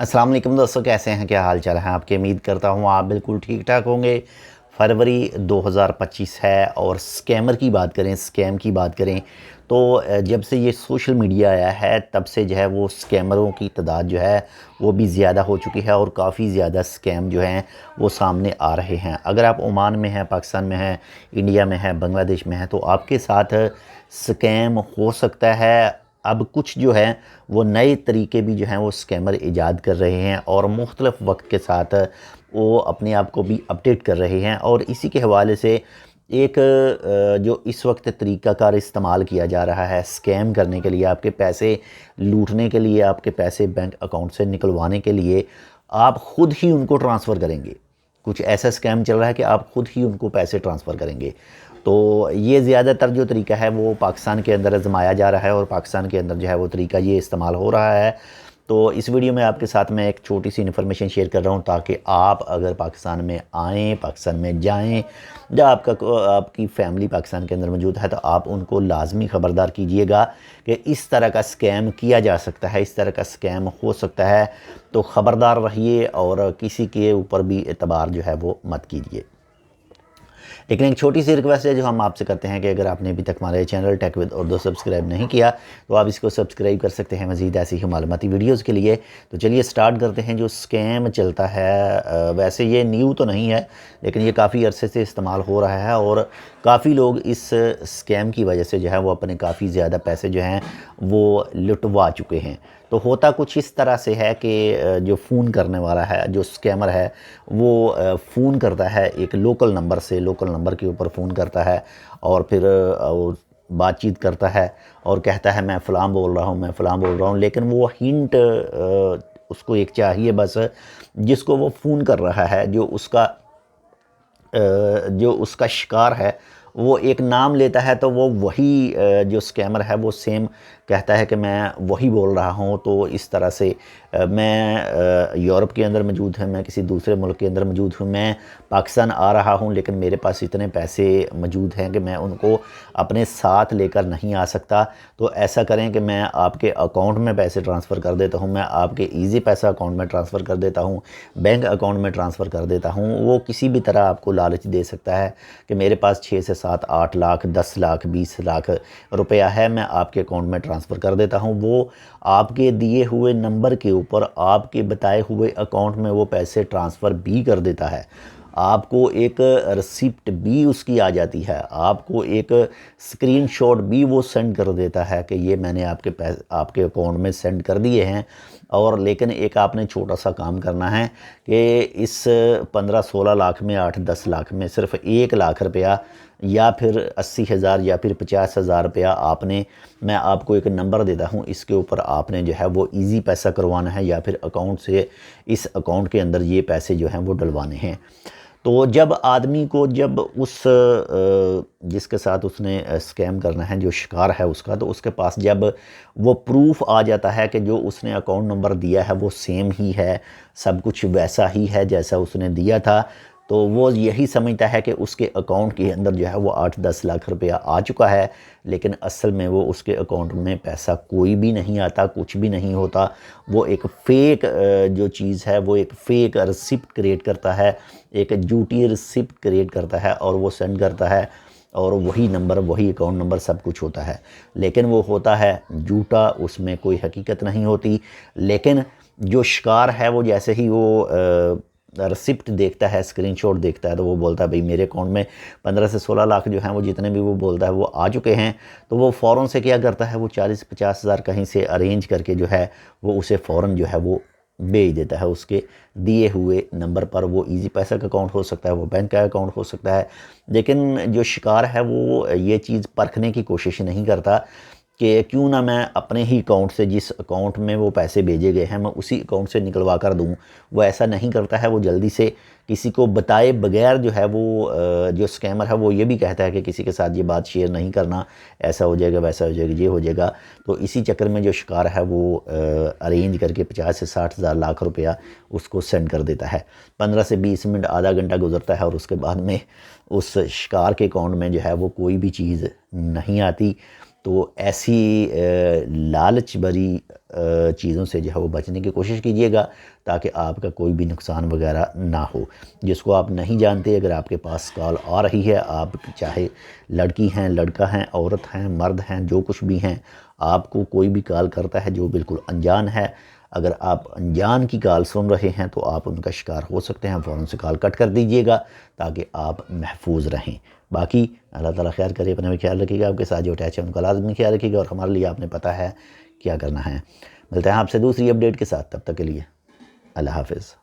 अस्सलाम वालेकुम दोस्तों, कैसे हैं? क्या हाल चाल है आपके? उम्मीद करता हूँ आप बिल्कुल ठीक ठाक होंगे। फरवरी 2025 है और स्कैमर की बात करें, स्कैम की बात करें तो जब से ये सोशल मीडिया आया है तब से जो है वो स्कैमरों की तादाद जो है वो भी ज़्यादा हो चुकी है और काफ़ी ज़्यादा स्कैम जो हैं वो सामने आ रहे हैं। अगर आप ओमान में हैं, पाकिस्तान में हैं, इंडिया में हैं, बांग्लादेश में हैं तो आपके साथ स्कैम हो सकता है। अब कुछ जो है वो नए तरीके भी जो हैं वो स्कैमर ईजाद कर रहे हैं और मुख्तलिफ़ वक्त के साथ वो अपने आप को भी अपडेट कर रहे हैं। और इसी के हवाले से एक जो इस वक्त तरीक़ाकार इस्तेमाल किया जा रहा है स्कैम करने के लिए, आपके पैसे लूटने के लिए, आपके पैसे बैंक अकाउंट से निकलवाने के लिए, आप ख़ुद ही उनको ट्रांसफ़र करेंगे। कुछ ऐसा स्कैम चल रहा है कि आप ख़ुद ही उनको पैसे ट्रांसफ़र करेंगे। तो ये ज़्यादातर जो तरीका है वो पाकिस्तान के अंदर आज़माया जा रहा है और पाकिस्तान के अंदर जो है वो तरीका ये इस्तेमाल हो रहा है। तो इस वीडियो में आपके साथ मैं एक छोटी सी इन्फॉर्मेशन शेयर कर रहा हूँ ताकि आप अगर पाकिस्तान में आएँ, पाकिस्तान में जाएँ या आपकी फ़ैमिली पाकिस्तान के अंदर मौजूद है तो आप उनको लाजमी ख़बरदार कीजिएगा कि इस तरह का स्कैम किया जा सकता है, इस तरह का स्कैम हो सकता है। तो ख़बरदार रहिए और किसी के ऊपर भी एतबार जो है वो मत कीजिए। लेकिन एक छोटी सी रिक्वेस्ट है जो हम आपसे करते हैं कि अगर आपने अभी तक हमारे channel tech with Urdu subscribe नहीं किया तो आप इसको सब्सक्राइब कर सकते हैं मज़ीद ऐसी ही मालूमाती वीडियोज़ के लिए। तो चलिए स्टार्ट करते हैं। जो स्कैम चलता है वैसे ये न्यू तो नहीं है लेकिन ये काफ़ी अरसे से इस्तेमाल हो रहा है और काफ़ी लोग इस स्कैम की वजह से जो है वो अपने काफ़ी ज़्यादा पैसे जो हैं वो लुटवा चुके हैं। तो होता कुछ इस तरह से है कि जो फ़ोन करने वाला है, जो स्कैमर है वो फ़ोन करता है एक लोकल नंबर से, लोकल नंबर के ऊपर फ़ोन करता है और फिर वो बातचीत करता है और कहता है मैं फ़लाँ बोल रहा हूँ, मैं फ़लाँ बोल रहा हूँ। लेकिन वो हिंट उसको एक चाहिए बस, जिसको वो फ़ोन कर रहा है, जो उसका शिकार है वो एक नाम लेता है तो वो वही जो स्कैमर है वो सेम कहता है कि मैं वही बोल रहा हूँ। तो इस तरह से मैं यूरोप के अंदर मौजूद हूँ, मैं किसी दूसरे मुल्क के अंदर मौजूद हूँ, मैं पाकिस्तान आ रहा हूँ लेकिन मेरे पास इतने पैसे मौजूद हैं कि मैं उनको अपने साथ लेकर नहीं आ सकता। तो ऐसा करें कि मैं आपके अकाउंट में पैसे ट्रांसफ़र कर देता हूँ, मैं आपके ईज़ी पैसा अकाउंट में ट्रांसफ़र कर देता हूँ, बैंक अकाउंट में ट्रांसफ़र कर देता हूँ। वो किसी भी तरह आपको लालच दे सकता है कि मेरे पास 6 से 7 8 लाख 10 लाख 20 लाख रुपया है, मैं आपके अकाउंट में ट्रांसफ़र कर देता हूँ। वो आपके दिए हुए नंबर के ऊपर आपके बताए हुए अकाउंट में वो पैसे ट्रांसफ़र भी कर देता है। आपको एक रिसिप्ट भी उसकी आ जाती है, आपको एक स्क्रीनशॉट भी वो सेंड कर देता है कि ये मैंने आपके अकाउंट में सेंड कर दिए हैं। और लेकिन एक आपने छोटा सा काम करना है कि इस 15-16 लाख में 8-10 लाख में सिर्फ 1 लाख रुपया या फिर 80,000 या फिर 50,000 रुपया मैं आपको एक नंबर देता हूँ, इसके ऊपर आपने जो है वो इजी पैसा करवाना है या फिर अकाउंट से इस अकाउंट के अंदर ये पैसे जो हैं वो डलवाने हैं। तो जब आदमी को जिसके साथ उसने स्कैम करना है, जो शिकार है उसका, तो उसके पास जब वो प्रूफ आ जाता है कि जो उसने अकाउंट नंबर दिया है वो सेम ही है, सब कुछ वैसा ही है जैसा उसने दिया था, तो वो यही समझता है कि उसके अकाउंट के अंदर जो है वो 8-10 लाख रुपया आ चुका है। लेकिन असल में वो उसके अकाउंट में पैसा कोई भी नहीं आता, कुछ भी नहीं होता। वो एक फ़ेक जो चीज़ है वो एक फ़ेक रिसिप्ट क्रिएट करता है, एक झूठी रिसिप्ट क्रिएट करता है और वो सेंड करता है और वही नंबर, वही अकाउंट नंबर सब कुछ होता है। लेकिन वो होता है झूठा, उसमें कोई हकीकत नहीं होती। लेकिन जो शिकार है वो जैसे ही वो रिसिप्ट देखता है, स्क्रीनशॉट देखता है, तो वो बोलता है भाई मेरे अकाउंट में 15 से 16 लाख जो हैं वो जितने भी वो बोलता है वो आ चुके हैं। तो वो फ़ौरन से क्या करता है, वो 40-50 हज़ार कहीं से अरेंज करके जो है वो उसे फ़ौरन जो है वो भेज देता है उसके दिए हुए नंबर पर। वो इजी पैसा का अकाउंट हो सकता है, वो बैंक का अकाउंट हो सकता है। लेकिन जो शिकार है वो ये चीज़ परखने की कोशिश नहीं करता कि क्यों ना मैं अपने ही अकाउंट से, जिस अकाउंट में वो पैसे भेजे गए हैं, मैं उसी अकाउंट से निकलवा कर दूँ। वो ऐसा नहीं करता है, वो जल्दी से किसी को बताए बगैर जो है वो जो स्कैमर है वो ये भी कहता है कि किसी के साथ ये बात शेयर नहीं करना, ऐसा हो जाएगा, वैसा हो जाएगा, ये हो जाएगा। तो इसी चक्कर में जो शिकार है वो अरेंज करके 50 से 60 हज़ार लाख रुपया उसको सेंड कर देता है। 15 से 20 मिनट, आधा घंटा गुजरता है और उसके बाद में उस शिकार के अकाउंट में जो है वो कोई भी चीज़ नहीं आती। تو ایسی لالچ بھری چیزوں سے جو ہے وہ بچنے کی کوشش کیجیے گا تاکہ آپ کا کوئی بھی نقصان وغیرہ نہ ہو۔ جس کو آپ نہیں جانتے اگر آپ کے پاس کال آ رہی ہے، آپ چاہے لڑکی ہیں، لڑکا ہیں، عورت ہیں، مرد ہیں، جو کچھ بھی ہیں، آپ کو کوئی بھی کال کرتا ہے جو بالکل انجان ہے، اگر آپ انجان کی کال سن رہے ہیں تو آپ ان کا شکار ہو سکتے ہیں، فوراً سے کال کٹ کر دیجیے گا تاکہ آپ محفوظ رہیں۔ باقی اللہ تعالیٰ خیر کرے، اپنا بھی خیال رکھیے گا، آپ کے ساتھ جو اٹیچ ہے ان کا لازمی خیال رکھیے گا، اور ہمارے لیے آپ نے پتہ ہے کیا کرنا ہے۔ ملتے ہیں آپ سے دوسری اپڈیٹ کے ساتھ، تب تک کے لیے اللہ حافظ۔